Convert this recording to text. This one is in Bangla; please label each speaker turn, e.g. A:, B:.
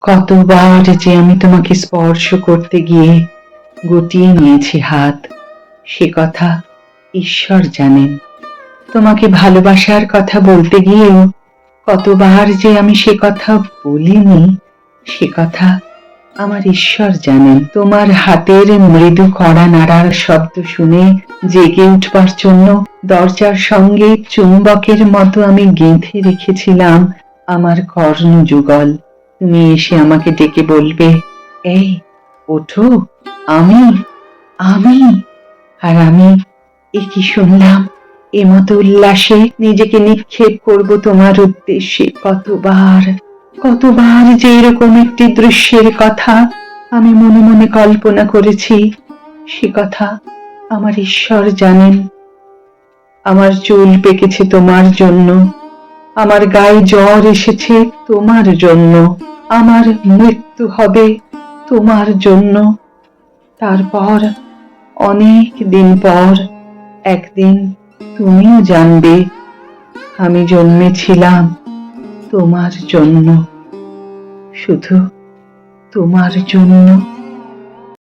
A: কতবার যে আমি তোমাকে স্পর্শ করতে গিয়ে গুটিয়ে নিয়েছি হাত, সে কথা ঈশ্বর জানেন। তোমাকে ভালোবাসার কথা বলতে গিয়েও কতবার যে আমি সে কথা বলিনি, সে কথা আমার ঈশ্বর জানেন। তোমার হাতের মৃদু কড়া নাড়ার শব্দ শুনে জেগে উঠবার জন্য দরজার সঙ্গে চুম্বকের মতো আমি গেঁথে রেখেছিলাম আমার কর্ণযুগল। তুমি এসে আমাকে ডেকে বলবে, এই ওঠো, আমি আমি আর আমি এ কি শুনলাম, এ মতো উল্লাসে নিজেকে নিক্ষেপ করব তোমার উদ্দেশ্যে। কতবার কতবার যে এরকম একটি দৃশ্যের কথা আমি মনে মনে কল্পনা করেছি, সে কথা আমার ঈশ্বর জানেন। আমার চুল পেকেছে তোমার জন্য, আমার গায়ে জ্বর এসেছে তোমার জন্য, আমার মৃত্যু হবে তোমার জন্য। তারপর অনেক দিন পর একদিন তুমিও জানবে আমি জন্মেছিলাম তোমার জন্য, শুধু তোমার জন্য।